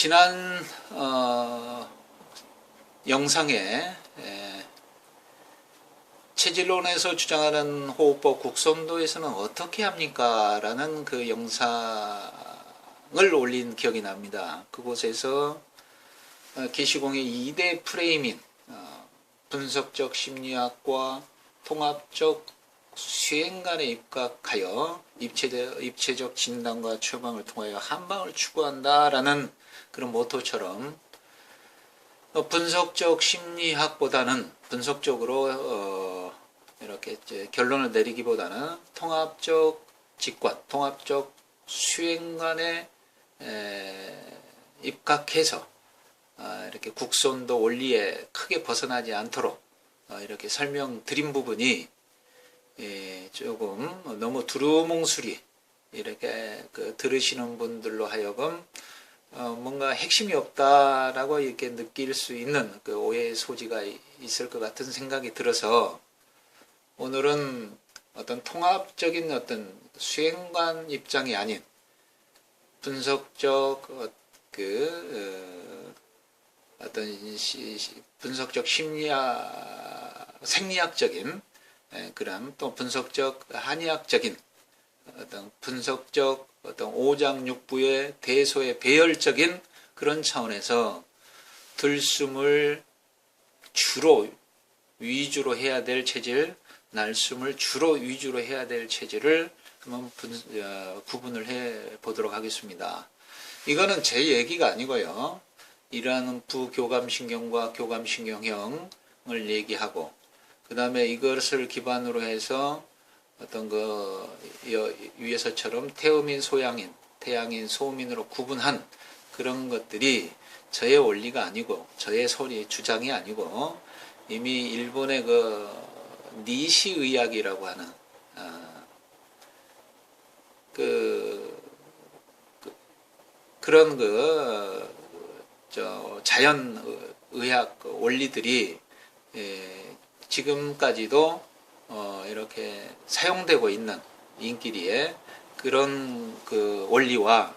지난 영상에 체질론에서 주장하는 호흡법 국선도에서는 어떻게 합니까? 라는 그 영상을 올린 기억이 납니다. 그곳에서 계시공의 2대 프레임인 분석적 심리학과 통합적 수행관에 입각하여 입체적 진단과 처방을 통하여 한방을 추구한다라는 그런 모토처럼 분석적 심리학보다는 분석적으로 이렇게 결론을 내리기보다는 통합적 직관, 통합적 수행관에 입각해서 이렇게 국선도 원리에 크게 벗어나지 않도록 이렇게 설명드린 부분이 조금 너무 두루뭉술이 이렇게 들으시는 분들로 하여금 뭔가 핵심이 없다라고 이렇게 느낄 수 있는 그 오해의 소지가 있을 것 같은 생각이 들어서 오늘은 어떤 통합적인 어떤 수행관 입장이 아닌 분석적 어떤 분석적 심리학 생리학적인 그런 또 분석적 한의학적인 어떤 분석적 어떤 오장육부의 대소의 배열적인 그런 차원에서 들숨을 주로 위주로 해야 될 체질, 날숨을 주로 위주로 해야 될 체질을 한번 구분을 해 보도록 하겠습니다. 이거는 제 얘기가 아니고요. 이러한 부교감신경과 교감신경형을 얘기하고 그 다음에 이것을 기반으로 해서 어떤 위에서처럼 태음인, 소양인, 태양인, 소음인으로 구분한 그런 것들이 저의 원리가 아니고 저의 주장이 아니고 이미 일본의 니시 의학이라고 하는 그런 자연 의학 원리들이 지금까지도 이렇게 사용되고 있는 인기리의 그런 원리와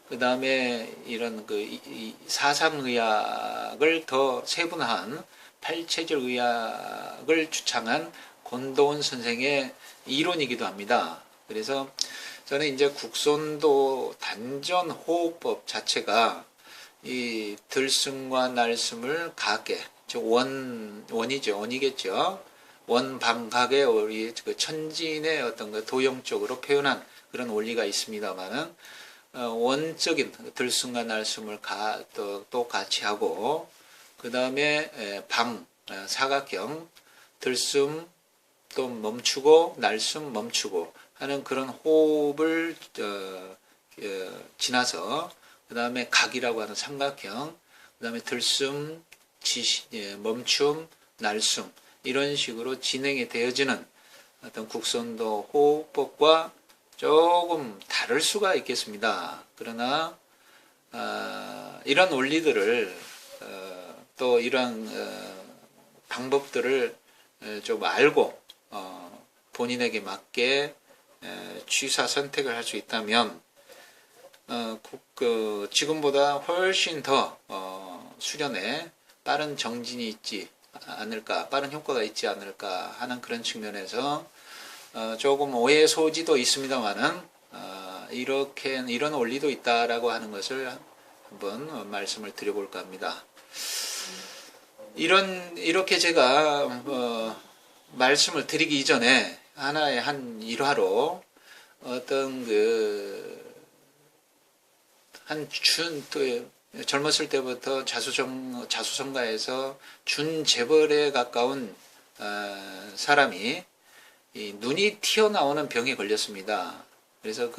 그 다음에 이런 사상의학을 더 세분화한 팔체질 의학을 주창한 권도원 선생의 이론이기도 합니다. 그래서 저는 이제 국선도 단전 호흡법 자체가 이 들숨과 날숨을 각게 원이겠죠. 원방각의 우리 천진의 어떤 도형적으로 표현한 그런 원리가 있습니다만은 원적인 들숨과 날숨을 또 같이 하고 그 다음에 사각형 들숨 또 멈추고 날숨 멈추고 하는 그런 호흡을 지나서 그 다음에 각이라고 하는 삼각형 그 다음에 들숨 멈춤 날숨 이런 식으로 진행이 되어지는 어떤 국선도 호흡법과 조금 다를 수가 있겠습니다. 그러나 이런 원리들을 또 이런 방법들을 좀 알고 본인에게 맞게 취사 선택을 할 수 있다면 지금보다 훨씬 더 수련에 빠른 정진이 있지 않을까, 빠른 효과가 있지 않을까 하는 그런 측면에서 조금 오해 소지도 있습니다만은 이런 원리도 있다라고 하는 것을 한번 말씀을 드려볼까 합니다. 이렇게 제가 말씀을 드리기 이전에 하나의 한 일화로 어떤 젊었을 때부터 자수성가에서 준재벌에 가까운 사람이 눈이 튀어나오는 병에 걸렸습니다. 그래서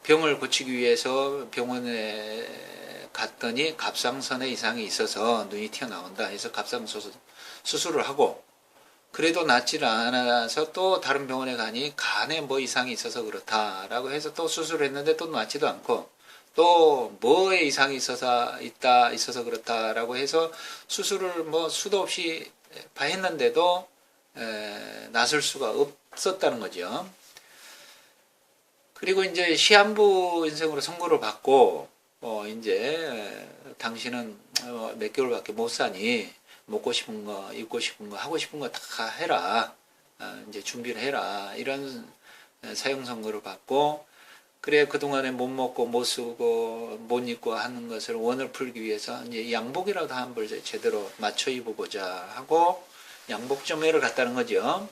병을 고치기 위해서 병원에 갔더니 갑상선에 이상이 있어서 눈이 튀어나온다 해서 갑상선 수술을 하고 그래도 낫지를 않아서 또 다른 병원에 가니 간에 뭐 이상이 있어서 그렇다라고 해서 또 수술을 했는데 또 낫지도 않고 또 뭐에 이상이 있어서 그렇다라고 해서 수술을 수도 없이 했는데도 낫을 수가 없었다는 거죠. 그리고 이제 시한부 인생으로 선고를 받고 이제 당신은 몇 개월밖에 못 사니 먹고 싶은 거, 입고 싶은 거, 하고 싶은 거 다 해라. 이제 준비를 해라. 이런 사형 선고를 받고, 그래 그동안에 못 먹고 못 쓰고 못 입고 하는 것을 원을 풀기 위해서 이제 양복이라도 한 벌 제대로 맞춰 입어보자 하고 양복점회를 갔다는 거죠.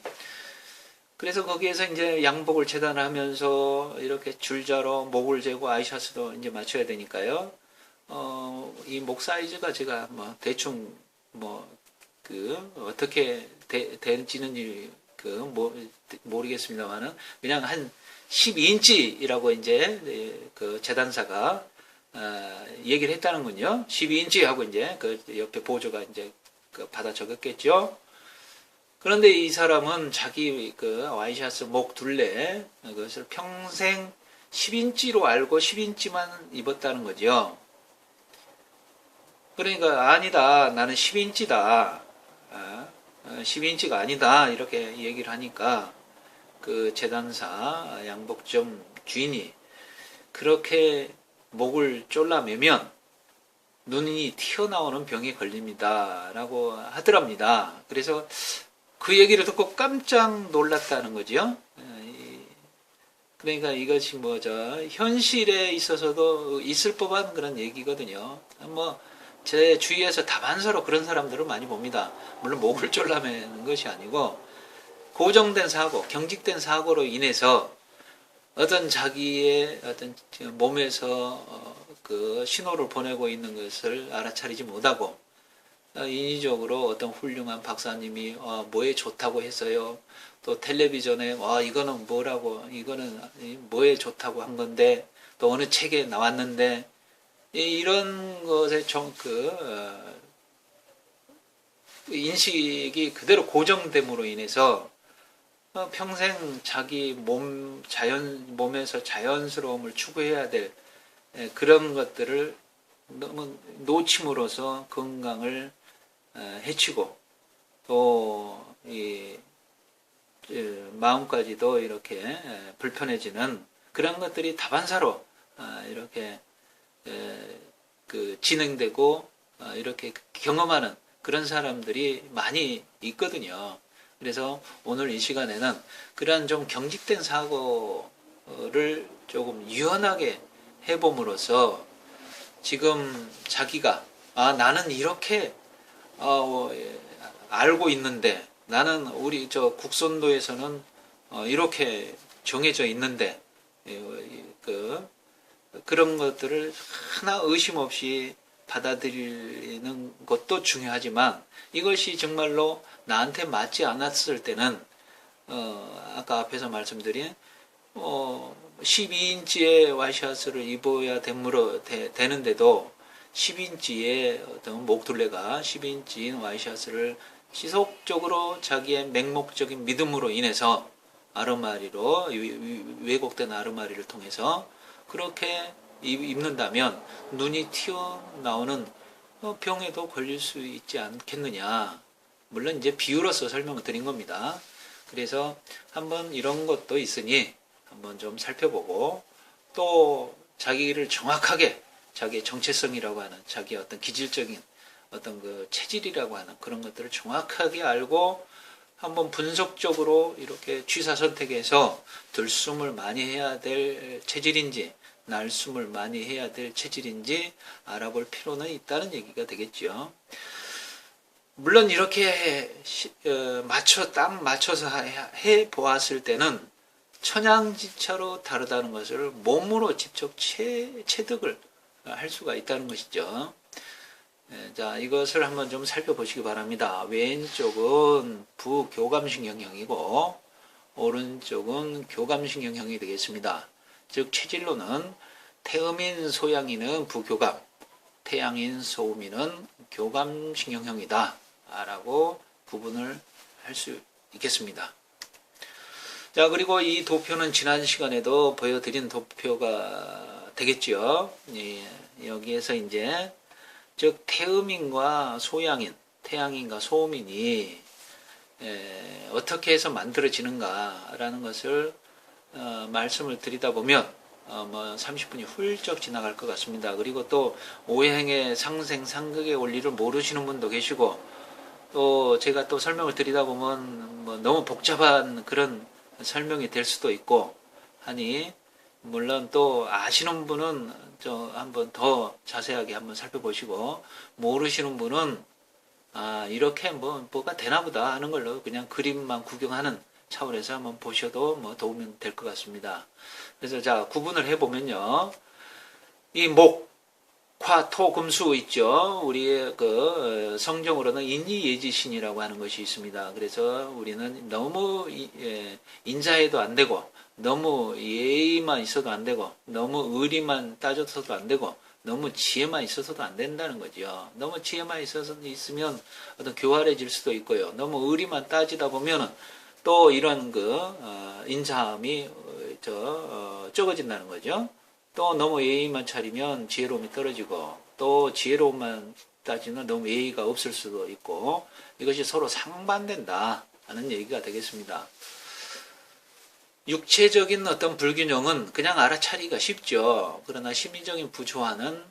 그래서 거기에서 이제 양복을 재단하면서 이렇게 줄자로 목을 재고 아이샤스도 이제 맞춰야 되니까요. 이 목 사이즈가 제가 뭐 대충 어떻게 되지는 모르겠습니다만은 그냥 한 12인치라고 이제 그 재단사가 얘기를 했다는군요. 12인치 하고 이제 그 옆에 보조가 이제 받아 적었겠죠. 그런데 이 사람은 자기 그 와이셔츠 목 둘레 그것을 평생 10인치로 알고 10인치만 입었다는 거죠. 그러니까 아니다. 나는 10인치다. 10인치가 아니다. 이렇게 얘기를 하니까 그 재단사 양복점 주인이 그렇게 목을 졸라매면 눈이 튀어나오는 병에 걸립니다. 라고 하더랍니다. 그래서 그 얘기를 듣고 깜짝 놀랐다는 거죠. 그러니까 이것이 현실에 있어서도 있을 법한 그런 얘기거든요. 제 주위에서 다반사로 그런 사람들을 많이 봅니다. 물론 목을 졸라매는 것이 아니고, 고정된 사고, 경직된 사고로 인해서 어떤 자기의 어떤 몸에서 그 신호를 보내고 있는 것을 알아차리지 못하고, 인위적으로 어떤 훌륭한 박사님이 뭐에 좋다고 했어요. 또 텔레비전에 이거는 뭐라고, 이거는 뭐에 좋다고 한 건데, 또 어느 책에 나왔는데, 이런 것에 인식이 그대로 고정됨으로 인해서 평생 자기 몸에서 자연스러움을 추구해야 될 그런 것들을 너무 놓침으로써 건강을 해치고 또 마음까지도 이렇게 불편해지는 그런 것들이 다반사로 이렇게 진행되고 이렇게 경험하는 그런 사람들이 많이 있거든요. 그래서 오늘 이 시간에는 그러한 좀 경직된 사고를 조금 유연하게 해봄으로써 지금 자기가 나는 이렇게 알고 있는데 나는 우리 국선도에서는 이렇게 정해져 있는데 그런 것들을 하나 의심 없이 받아들이는 것도 중요하지만 이것이 정말로 나한테 맞지 않았을 때는 아까 앞에서 말씀드린 12인치의 와이셔츠를 입어야 되는데도 10인치의 어떤 목둘레가 10인치인 와이셔츠를 지속적으로 자기의 맹목적인 믿음으로 인해서 아르마리로 왜곡된 아르마리를 통해서 그렇게 입는다면 눈이 튀어나오는 병에도 걸릴 수 있지 않겠느냐. 물론 이제 비유로서 설명을 드린 겁니다. 그래서 한번 이런 것도 있으니 한번 좀 살펴보고 또 자기를 정확하게 자기의 정체성이라고 하는 자기의 어떤 기질적인 어떤 그 체질이라고 하는 그런 것들을 정확하게 알고 한번 분석적으로 이렇게 취사 선택해서 들숨을 많이 해야 될 체질인지 날숨을 많이 해야 될 체질인지 알아볼 필요는 있다는 얘기가 되겠죠. 물론 이렇게 딱 맞춰서 해 보았을 때는 천양지차로 다르다는 것을 몸으로 직접 체득을 할 수가 있다는 것이죠. 자, 이것을 한번 좀 살펴보시기 바랍니다. 왼쪽은 부교감신경형이고 오른쪽은 교감신경형이 되겠습니다. 즉 체질로는 태음인 소양인은 부교감, 태양인 소음인은 교감신경형이다 라고 구분을 할 수 있겠습니다. 자, 그리고 이 도표는 지난 시간에도 보여드린 도표가 되겠죠. 여기에서 이제 즉 태음인과 소양인, 태양인과 소음인이 어떻게 해서 만들어지는가라는 것을 말씀을 드리다 보면 뭐 30분이 훌쩍 지나갈 것 같습니다. 그리고 또 오행의 상생 상극의 원리를 모르시는 분도 계시고, 또 제가 또 설명을 드리다 보면 뭐 너무 복잡한 그런 설명이 될 수도 있고 하니, 물론 또 아시는 분은 저 한번 더 자세하게 한번 살펴보시고, 모르시는 분은 이렇게 뭐가 되나 보다 하는 걸로 그냥 그림만 구경하는 차원에서 한번 보셔도 뭐 도움이 될 것 같습니다. 그래서 자, 구분을 해보면요. 이 목, 화, 토, 금수 있죠. 우리의 그 성경으로는 인이예지신이라고 하는 것이 있습니다. 그래서 우리는 너무 인자해도 안 되고, 너무 예의만 있어도 안 되고, 너무 의리만 따져서도 안 되고, 너무 지혜만 있어서도 안 된다는 거죠. 너무 지혜만 있으면 어떤 교활해질 수도 있고요. 너무 의리만 따지다 보면은 또 이런 인자함이 적어진다는 거죠. 또 너무 예의만 차리면 지혜로움이 떨어지고, 또 지혜로움만 따지면 너무 예의가 없을 수도 있고, 이것이 서로 상반된다 하는 얘기가 되겠습니다. 육체적인 어떤 불균형은 그냥 알아차리기가 쉽죠. 그러나 심리적인 부조화는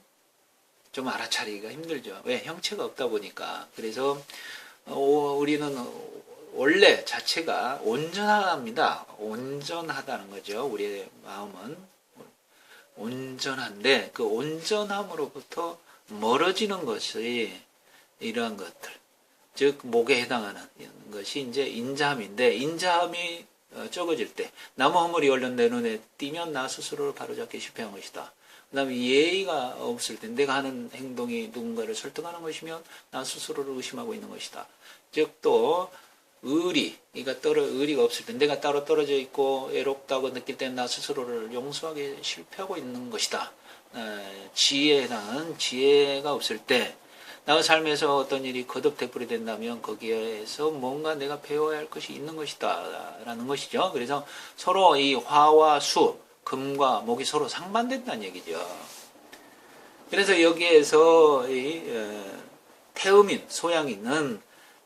좀 알아차리기가 힘들죠. 왜? 형체가 없다 보니까. 그래서 우리는 원래 자체가 온전합니다. 온전하다는 거죠. 우리의 마음은 온전한데, 그 온전함으로부터 멀어지는 것이 이러한 것들, 즉 목에 해당하는 것이 이제 인자함인데, 인자함이 적어질 때, 나무 허물이 얼른 내 눈에 띄면 나 스스로를 바로잡기 실패한 것이다. 그 다음에 예의가 없을 때, 내가 하는 행동이 누군가를 설득하는 것이면 나 스스로를 의심하고 있는 것이다. 즉 또 의리가 없을 때, 내가 따로 떨어져 있고 외롭다고 느낄 때 나 스스로를 용서하기 실패하고 있는 것이다. 지혜는 지혜가 없을 때, 나의 삶에서 어떤 일이 거듭 되풀이 된다면 거기에서 뭔가 내가 배워야 할 것이 있는 것이다 라는 것이죠. 그래서 서로 이 화와 수, 금과 목이 서로 상반된다는 얘기죠. 그래서 여기에서 이 태음인, 소양인은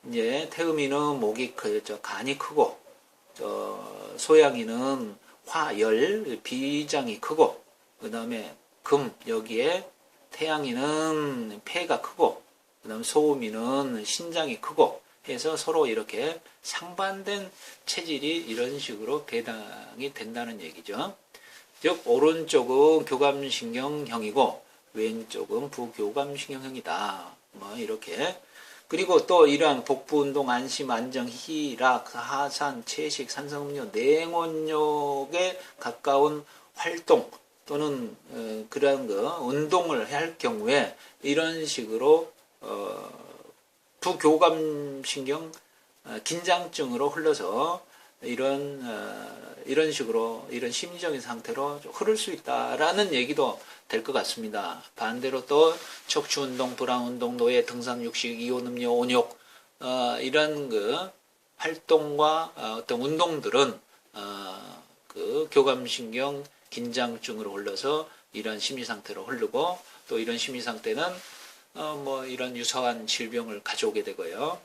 이제 태음인은 목이 간이 크고, 소양인은 화열, 비장이 크고, 그 다음에 금, 여기에 태양인은 폐가 크고, 그 다음 소음인은 신장이 크고 해서 서로 이렇게 상반된 체질이 이런 식으로 배당이 된다는 얘기죠. 즉 오른쪽은 교감신경형이고 왼쪽은 부교감신경형이다. 뭐 이렇게. 그리고 또 이러한 복부운동, 안심, 안정, 희락, 하산, 채식, 산성음료, 냉온욕에 가까운 활동 또는 그러한 운동을 할 경우에 이런 식으로 부교감신경 긴장증으로 흘러서 이런 식으로 이런 심리적인 상태로 흐를 수 있다라는 얘기도 될 것 같습니다. 반대로 또 척추운동, 불안운동, 노예, 등산, 육식, 이온음료, 온욕 이런 활동과 어떤 운동들은 그 교감신경 긴장증으로 흘러서 이런 심리 상태로 흐르고, 또 이런 심리 상태는 뭐 이런 유사한 질병을 가져오게 되고요.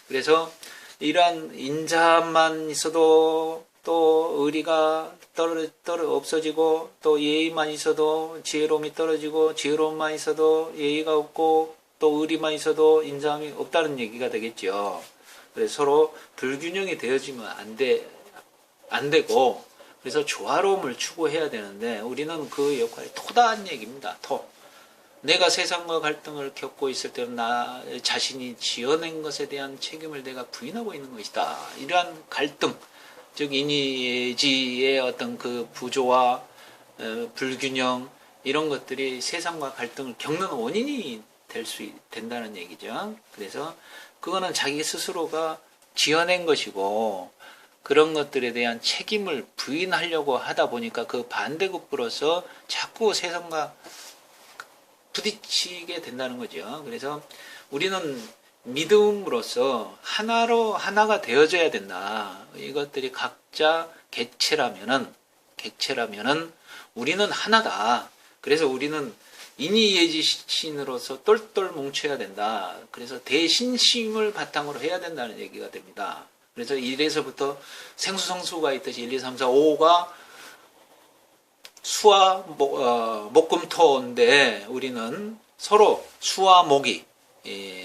그래서 이러한 인자만 있어도 또 의리가 없어지고, 또 예의만 있어도 지혜로움이 떨어지고, 지혜로움만 있어도 예의가 없고, 또 의리만 있어도 인자함이 없다는 얘기가 되겠죠. 그래서 서로 불균형이 되어지면 안 되고, 그래서 조화로움을 추구해야 되는데 우리는 그 역할이 토다한 얘기입니다. 내가 세상과 갈등을 겪고 있을 때는 나 자신이 지어낸 것에 대한 책임을 내가 부인하고 있는 것이다. 이러한 갈등, 즉 인의지의 어떤 그 부조와 불균형 이런 것들이 세상과 갈등을 겪는 원인이 된다는 얘기죠. 그래서 그거는 자기 스스로가 지어낸 것이고, 그런 것들에 대한 책임을 부인하려고 하다 보니까 그 반대급부로서 자꾸 세상과 부딪히게 된다는 거죠. 그래서 우리는 믿음으로써 하나가 되어져야 된다. 이것들이 각자 객체라면은 우리는 하나다. 그래서 우리는 인이예지신으로서 똘똘 뭉쳐야 된다. 그래서 대신심을 바탕으로 해야 된다는 얘기가 됩니다. 그래서 1에서부터 생수성수가 있듯이 1, 2, 3, 4, 5가 수화 목금토인데 우리는 서로 수화 목이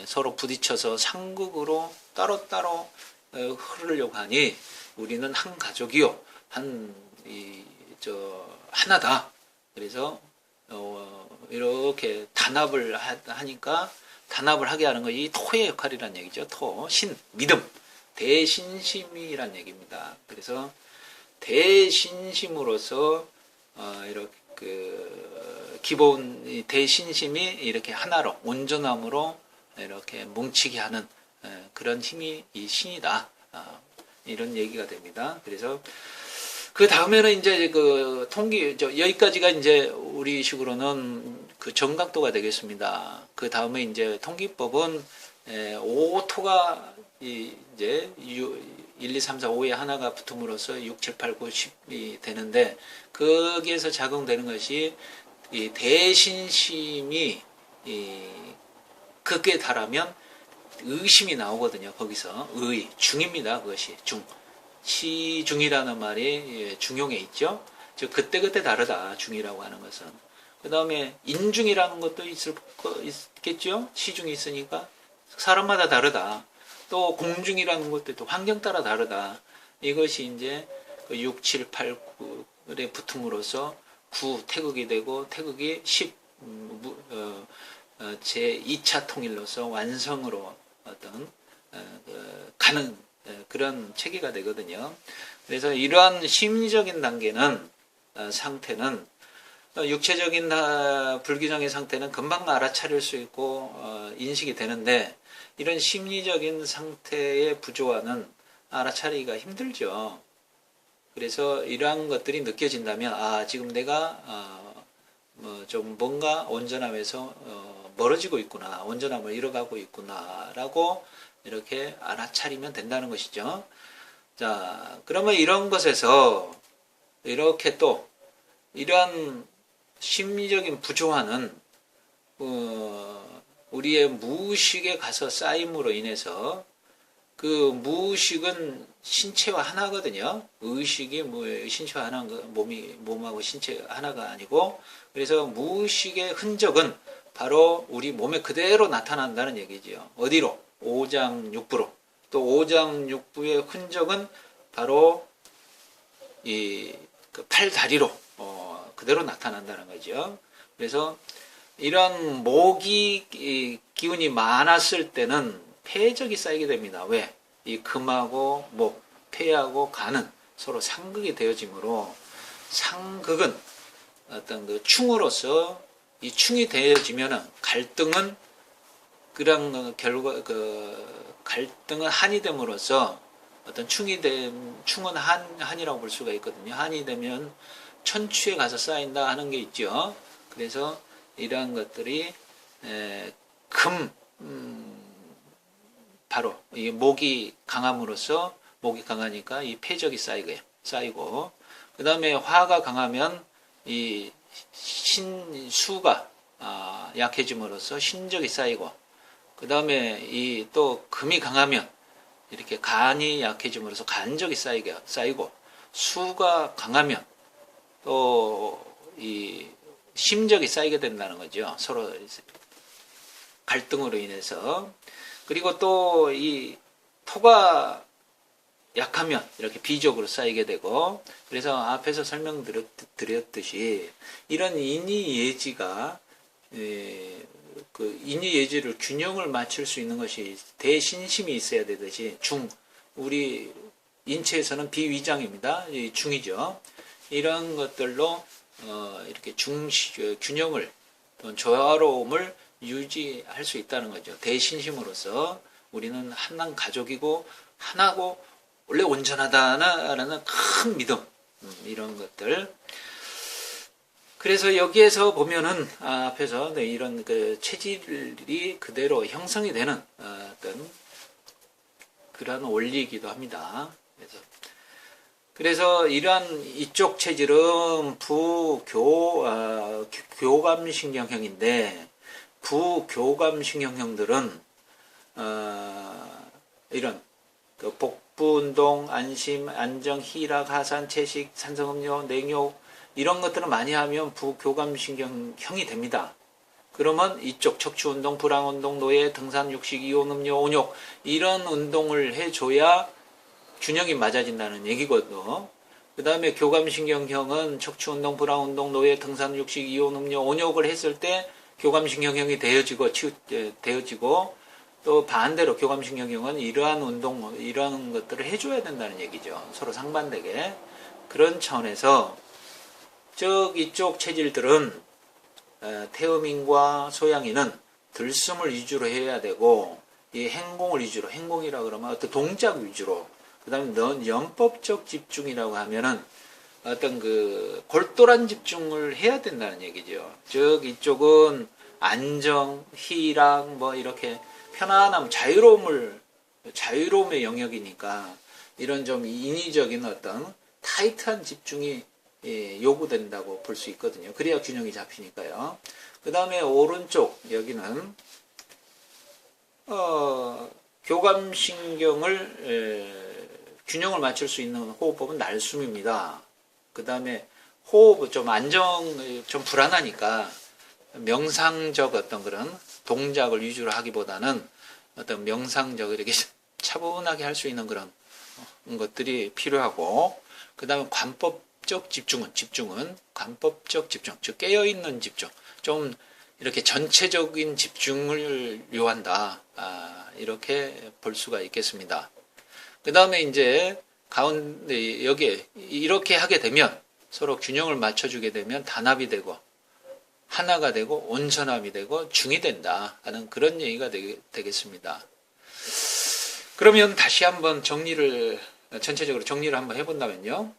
서로 부딪혀서 상극으로 따로따로 흐르려고 하니 우리는 한 가족이요, 하나다. 그래서 이렇게 단합을 하니까 단합을 하게 하는 것이 토의 역할이란 얘기죠. 토, 신, 믿음, 대신심이란 얘기입니다. 그래서 대신심으로서 이렇게 기본 대신심이 이렇게 하나로 온전함으로 이렇게 뭉치게 하는 그런 힘이 이 신이다. 이런 얘기가 됩니다. 그래서 그 다음에는 이제 그 여기까지가 이제 우리식으로는 그 정각도가 되겠습니다. 그 다음에 이제 통기법은 5토가 이제 1, 2, 3, 4, 5에 하나가 붙음으로써 6, 7, 8, 9, 10이 되는데 거기에서 작용되는 것이 이 대신심이 극에 달하면 의심이 나오거든요. 거기서 중입니다. 그것이 시중이라는 말이 중용에 있죠. 즉 그때그때 다르다. 중이라고 하는 것은. 그 다음에 인중이라는 것도 있겠죠. 시중이 있으니까 사람마다 다르다. 또 공중이라는 것도 또 환경 따라 다르다. 이것이 이제 6, 7, 8, 9에 붙음으로써 9 태극이 되고 태극이 10 제 2차 통일로서 완성으로 어떤 가는 그런 체계가 되거든요. 그래서 이러한 심리적인 단계는 상태는 육체적인 불규정의 상태는 금방 알아차릴 수 있고 인식이 되는데 이런 심리적인 상태의 부조화는 알아차리기가 힘들죠. 그래서 이러한 것들이 느껴진다면 지금 내가 좀 뭔가 온전함에서 멀어지고 있구나, 온전함을 잃어가고 있구나라고 이렇게 알아차리면 된다는 것이죠. 자, 그러면 이런 것에서 이렇게 또 이러한 심리적인 부조화는 우리의 무의식에 가서 쌓임으로 인해서 그 무의식은 신체와 하나거든요. 의식이 신체와 하나인 거, 몸하고 신체 하나가 아니고, 그래서 무의식의 흔적은 바로 우리 몸에 그대로 나타난다는 얘기죠. 어디로? 오장육부로. 또 오장육부의 흔적은 바로 그 팔다리로 그대로 나타난다는 거죠. 그래서 이런 모기 기운이 많았을 때는 폐적이 쌓이게 됩니다. 왜? 이 금하고 목, 폐하고 간은 서로 상극이 되어지므로 상극은 어떤 그 충으로서 이 충이 되어지면은 갈등은 그런 결과 갈등은 한이 됨으로써 어떤 충은 한이라고 볼 수가 있거든요. 한이 되면 천추에 가서 쌓인다 하는 게 있죠. 그래서 이러한 것들이 바로 이 목이 강함으로써 목이 강하니까 이 폐적이 쌓이고 그 다음에 화가 강하면 이 수가 약해짐으로써 신적이 쌓이고 그 다음에 이 또 금이 강하면 이렇게 간이 약해짐으로써 간적이 쌓이고 수가 강하면 또 이 심적이 쌓이게 된다는 거죠. 서로 갈등으로 인해서. 그리고 또 이 토가 약하면 이렇게 비적으로 쌓이게 되고, 그래서 앞에서 설명드렸듯이 이런 인의예지가 그 인의예지를 균형을 맞출 수 있는 것이 대신심이 있어야 되듯이 우리 인체에서는 비위장입니다. 중이죠. 이런 것들로 이렇게 균형을 또는 조화로움을 유지할 수 있다는 거죠. 대신심으로서 우리는 한 가족이고 하나고 원래 온전하다는 큰 믿음, 이런 것들. 그래서 여기에서 보면은 앞에서 이런 그 체질이 그대로 형성이 되는 어떤 그런 원리이기도 합니다. 그래서 이러한 이쪽 체질은 교감신경형인데 부교감신경형들은 이런 복부운동, 안심, 안정, 희락, 하산, 채식, 산성음료, 냉욕 이런 것들을 많이 하면 부교감신경형이 됩니다. 그러면 이쪽 척추운동, 불황운동, 노예, 등산, 육식, 이온 음료, 온욕 이런 운동을 해줘야 균형이 맞아진다는 얘기거든요. 그 다음에 교감신경형은 척추운동, 불황운동, 노예, 등산, 육식, 이온 음료, 온욕을 했을 때 교감신경형이 되어지고 또 반대로 교감신경형은 이러한 운동, 이러한 것들을 해줘야 된다는 얘기죠. 서로 상반되게. 그런 차원에서 이쪽 체질들은 태음인과 소양인은 들숨을 위주로 해야 되고 이 행공을 위주로, 행공이라 그러면 어떤 동작 위주로, 그 다음에 연법적 집중이라고 하면은 어떤 그 골똘한 집중을 해야 된다는 얘기죠. 즉 이쪽은 안정, 희락 뭐 이렇게 편안함, 자유로움의 영역이니까 이런 좀 인위적인 어떤 타이트한 집중이 요구된다고 볼 수 있거든요. 그래야 균형이 잡히니까요. 그 다음에 오른쪽 여기는 교감신경을 균형을 맞출 수 있는 호흡법은 날숨입니다. 그 다음에 호흡 좀 좀 불안하니까 명상적 어떤 그런 동작을 위주로 하기보다는 어떤 명상적 이렇게 차분하게 할 수 있는 그런 것들이 필요하고, 그 다음에 관법적 집중은 관법적 집중, 즉 깨어있는 집중, 좀 이렇게 전체적인 집중을 요한다. 이렇게 볼 수가 있겠습니다. 그 다음에 이제 가운데 여기에 이렇게 하게 되면 서로 균형을 맞춰주게 되면 단합이 되고 하나가 되고 온전함이 되고 중이 된다 하는 그런 얘기가 되겠습니다. 그러면 다시 한번 전체적으로 정리를 한번 해본다면요.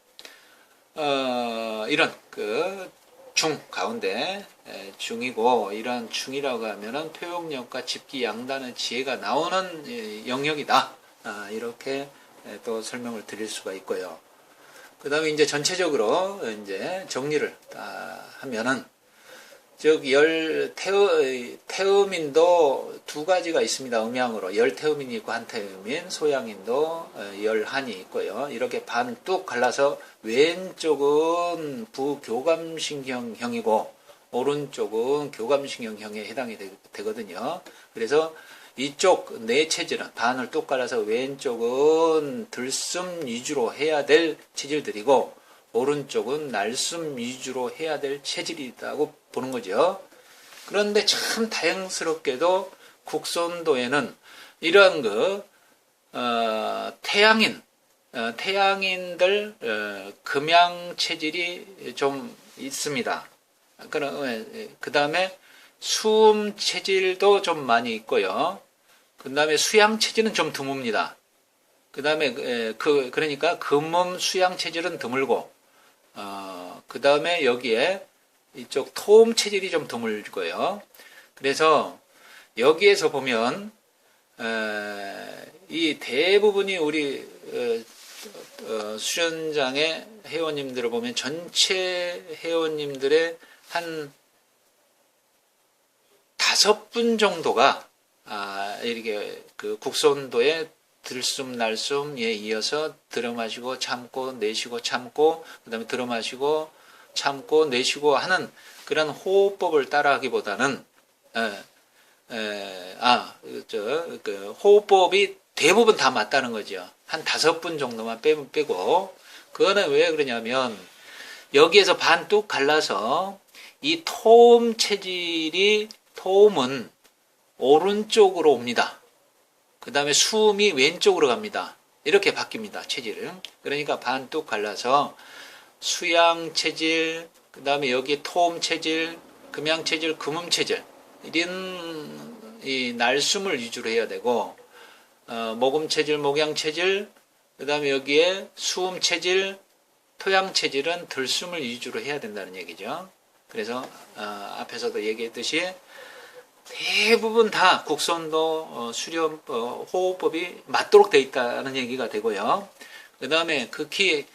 이런 중 가운데 중이고, 이런 중이라고 하면은 표현력과 집기 양단의 지혜가 나오는 영역이다. 이렇게 또 설명을 드릴 수가 있고요. 그 다음에 이제 전체적으로 이제 정리를 하면은, 즉 태음인도 두 가지가 있습니다. 음양으로 열태음인이 있고 한태음인, 소양인도 열한이 있고요. 이렇게 반뚝 갈라서 왼쪽은 부교감신경형이고 오른쪽은 교감신경형에 해당이 되거든요. 그래서 이쪽 네 체질은 반을 뚝 갈라서 왼쪽은 들숨 위주로 해야 될 체질들이고 오른쪽은 날숨 위주로 해야 될 체질이라고 보는 거죠. 그런데 참 다행스럽게도 국선도에는 이러한 태양인들 금양 체질이 좀 있습니다. 그 다음에 수음 체질도 좀 많이 있고요. 그 다음에 수양 체질은 좀 드뭅니다. 그 다음에 그러니까 금음 수양 체질은 드물고, 그 다음에 여기에 이쪽 토음 체질이 좀 드물고요. 그래서 여기에서 보면 이 대부분이 우리 수련장의 회원님들을 보면 전체 회원님들의 한 5분 정도가 이렇게 국선도의 들숨 날숨에 이어서 들어마시고 참고 내쉬고 참고 그 다음에 들어마시고 참고 내쉬고 하는 그런 호흡법을 따라하기보다는 호흡법이 대부분 다 맞다는 거죠. 한 5분 정도만 빼고. 그거는 왜 그러냐면 여기에서 반뚝 갈라서 이 토음은 오른쪽으로 옵니다. 그 다음에 수음이 왼쪽으로 갑니다. 이렇게 바뀝니다. 체질은. 그러니까 반뚝 갈라서 수양 체질, 그 다음에 여기 토음 체질, 금양 체질, 금음 체질 이런 이 날숨을 위주로 해야 되고, 목음 체질, 목양 체질, 그 다음에 여기에 수음 체질, 토양 체질은 들숨을 위주로 해야 된다는 얘기죠. 그래서 앞에서도 얘기했듯이 대부분 다 국선도 수련 호흡법이 맞도록 되어 있다는 얘기가 되고요. 그 다음에 극히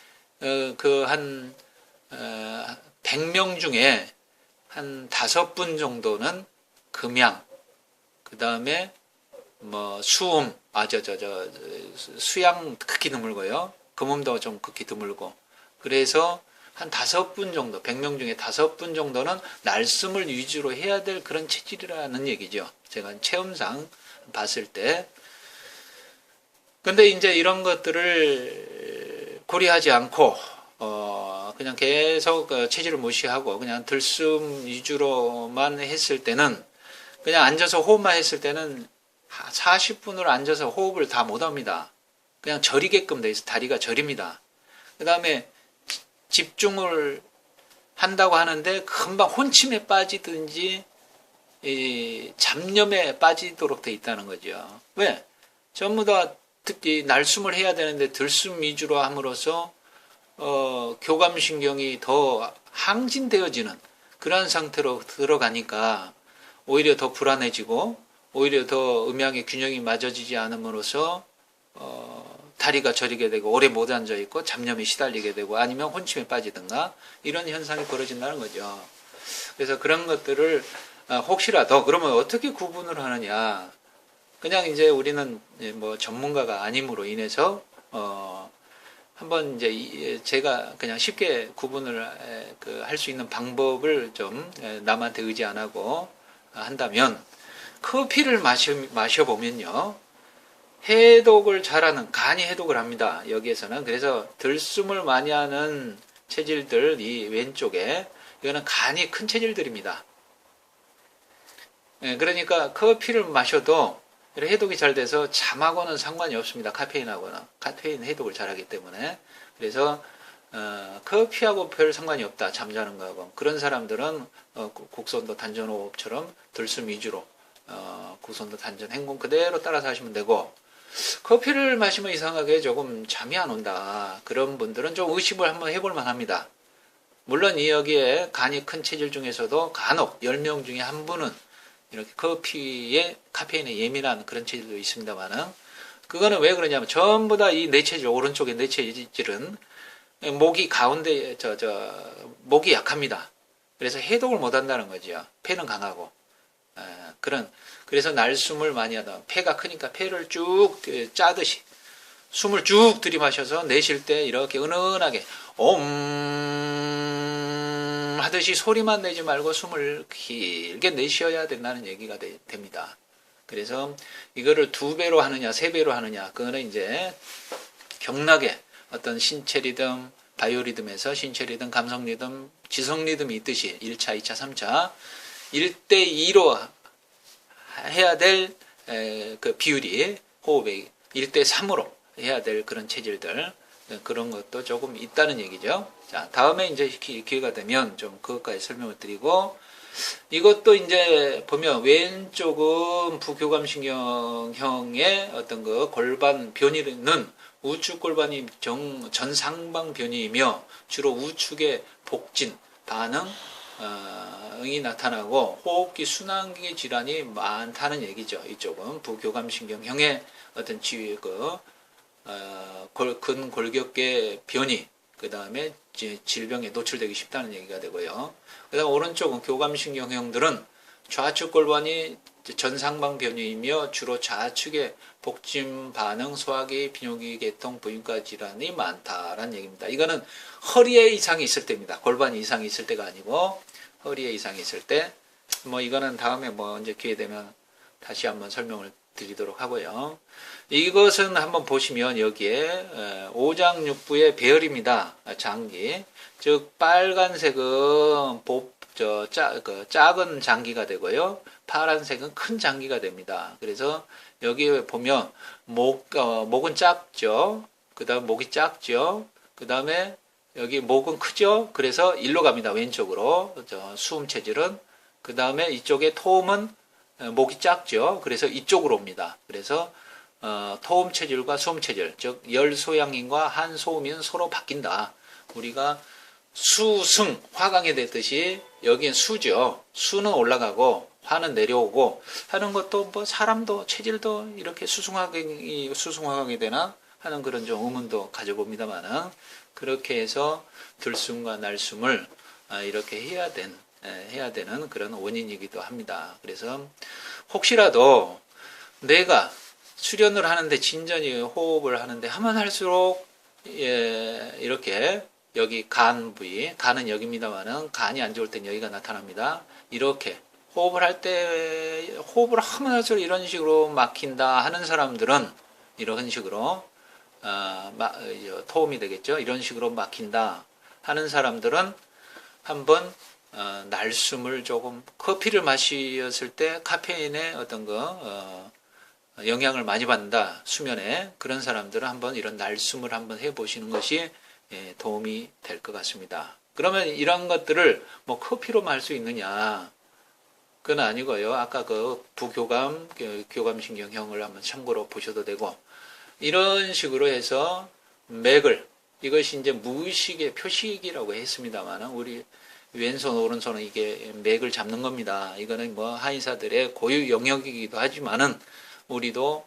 한 100명 중에 한 5분 정도는 금양, 그 다음에 수음, 수양 극히 드물고요. 금음도 좀 극히 드물고, 그래서 한 5분 정도, 100명 중에 5분 정도는 날숨을 위주로 해야 될 그런 체질이라는 얘기죠. 제가 체험상 봤을 때. 근데 이제 이런 것들을 고려하지 않고, 그냥 계속 체질을 무시하고 그냥 들숨 위주로만 했을 때는, 그냥 앉아서 호흡만 했을 때는 40분을 앉아서 호흡을 다 못합니다. 그냥 저리게끔 돼 있어. 다리가 저립니다. 그 다음에 집중을 한다고 하는데 금방 혼침에 빠지든지 잡념에 빠지도록 돼 있다는 거죠. 왜? 전부 다 특히 날숨을 해야 되는데 들숨 위주로 함으로써 교감신경이 더 항진되어지는 그러한 상태로 들어가니까 오히려 더 불안해지고 오히려 더 음양의 균형이 맞아지지 않음으로써 다리가 저리게 되고 오래 못 앉아 있고 잡념에 시달리게 되고 아니면 혼침에 빠지든가 이런 현상이 벌어진다는 거죠. 그래서 그런 것들을 혹시라도 그러면 어떻게 구분을 하느냐? 그냥 이제 우리는 뭐 전문가가 아님으로 인해서 한번 이제 제가 그냥 쉽게 구분을 할 수 있는 방법을 좀 남한테 의지 안 하고 한다면 커피를 마셔보면요. 해독을 잘하는 간이 해독을 합니다. 여기에서는. 그래서 들숨을 많이 하는 체질들 이 왼쪽에 이거는 간이 큰 체질들입니다. 그러니까 커피를 마셔도 해독이 잘 돼서 잠하고는 상관이 없습니다. 카페인하고는. 카페인 해독을 잘하기 때문에. 그래서 커피하고 별 상관이 없다. 잠자는 거하고. 그런 사람들은 곡선도 단전호흡처럼 들숨 위주로 곡선도 단전 행공 그대로 따라서 하시면 되고, 커피를 마시면 이상하게 조금 잠이 안 온다. 그런 분들은 좀 의심을 한번 해볼 만합니다. 물론 여기에 간이 큰 체질 중에서도 간혹 10명 중에 한 분은 이렇게 커피에 카페인에 예민한 그런 체질도 있습니다만은, 그거는 왜 그러냐면 전부 다 이 네 체질, 오른쪽의 네 체질은 목이 가운데 목이 약합니다. 그래서 해독을 못 한다는 거죠. 폐는 강하고. 그래서 날숨을 많이 하다. 폐가 크니까 폐를 쭉 짜듯이 숨을 쭉 들이마셔서 내쉴 때 이렇게 은은하게 하듯이 소리만 내지 말고 숨을 길게 내쉬어야 된다는 얘기가 됩니다. 그래서 이거를 2배로 하느냐 3배로 하느냐, 그거는 이제 경락에 어떤 신체 리듬, 바이오 리듬에서 신체 리듬, 감성 리듬, 지성 리듬이 있듯이 1차, 2차, 3차 1대2로 해야 될 그 비율이 호흡의 1대3으로 해야 될 그런 체질들, 그런 것도 조금 있다는 얘기죠. 자, 다음에 이제 기회가 되면 좀 그것까지 설명을 드리고, 이것도 이제 보면 왼쪽은 부교감신경형의 어떤 그 골반 변이는 우측 골반이 전상방 변이이며 주로 우측의 복진, 반응, 이 나타나고 호흡기 순환기 질환이 많다는 얘기죠. 이쪽은 부교감신경형의 어떤 근골격계 변이, 그 다음에 질병에 노출되기 쉽다는 얘기가 되고요. 그 다음 오른쪽은 교감신경형들은 좌측 골반이 전상방 변이이며 주로 좌측의 복진 반응, 소화기, 비뇨기 계통, 부인과 질환이 많다라는 얘기입니다. 이거는 허리에 이상이 있을 때입니다. 골반 이상이 있을 때가 아니고 허리에 이상이 있을 때. 뭐 이거는 다음에 뭐 언제 기회 되면 다시 한번 설명을 드리도록 하고요. 이것은 한번 보시면 여기에 오장육부의 배열입니다. 장기. 즉 빨간색은 작은 장기가 되고요. 파란색은 큰 장기가 됩니다. 그래서 여기 보면 목은 작죠. 그 다음 목이 작죠. 그 다음에 여기 목은 크죠. 그래서 일로 갑니다. 왼쪽으로. 수음 체질은. 그 다음에 이쪽에 토음은 목이 작죠. 그래서 이쪽으로 옵니다. 그래서 토음 체질과 수음 체질, 즉 열소양인과 한소음인 서로 바뀐다. 우리가 수승, 화강이 됐듯이 여긴 수죠. 수는 올라가고 화는 내려오고 하는 것도 뭐 사람도 체질도 이렇게 수승화강이 되나 하는 그런 좀 의문도 가져봅니다만은, 그렇게 해서 들숨과 날숨을 이렇게 해야 되는 그런 원인이기도 합니다. 그래서 혹시라도 내가 수련을 하는데 진전이 호흡을 하는데 하면 할수록 이렇게 여기 간 부위, 간은 여기입니다만은 간이 안 좋을 땐 여기가 나타납니다. 이렇게 호흡을 할 때 호흡을 하면 할수록 이런 식으로 막힌다 하는 사람들은 이런 식으로 토음이 되겠죠. 이런 식으로 막힌다 하는 사람들은 한번 날숨을 조금 커피를 마셨을 때 카페인의 어떤 영향을 많이 받는다 수면에 그런 사람들은 한번 이런 날숨을 한번 해보시는 것이 도움이 될 것 같습니다. 그러면 이런 것들을 뭐 커피로만 할 수 있느냐? 그건 아니고요. 아까 그 부교감, 교감신경형을 한번 참고로 보셔도 되고 이런 식으로 해서 맥을 이것이 이제 무의식의 표식이라고 했습니다만 우리 왼손 오른손은 이게 맥을 잡는 겁니다. 이거는 뭐 한의사들의 고유 영역이기도 하지만은 우리도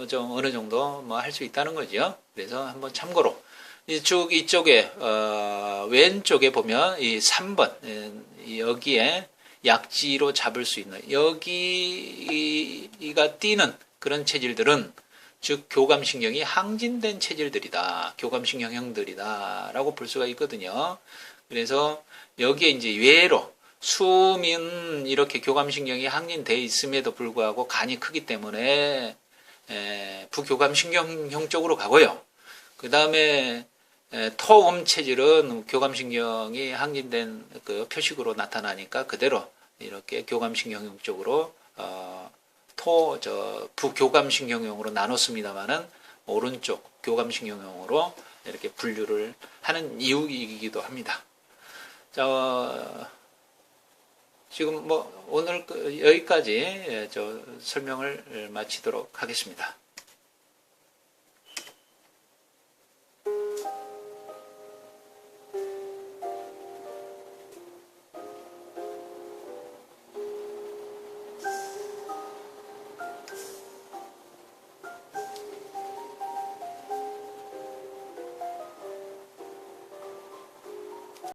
좀 어느 정도 뭐 할 수 있다는 거죠. 그래서 한번 참고로 이쪽에 왼쪽에 보면 이 3번 여기에 약지로 잡을 수 있는 여기가 띄는 그런 체질들은 즉 교감신경이 항진된 체질들이다. 교감신경형들이다. 라고 볼 수가 있거든요. 그래서 여기에 이제 외로 숨은 이렇게 교감신경이 항진되어 있음에도 불구하고 간이 크기 때문에 부교감신경형 쪽으로 가고요. 그 다음에 토음 체질은 교감신경이 항진된 그 표식으로 나타나니까 그대로 이렇게 교감신경형 쪽으로 부교감신경형으로 나눴습니다만은 오른쪽 교감신경형으로 이렇게 분류를 하는 이유이기도 합니다. 자, 지금 뭐 오늘 여기까지 설명을 마치도록 하겠습니다.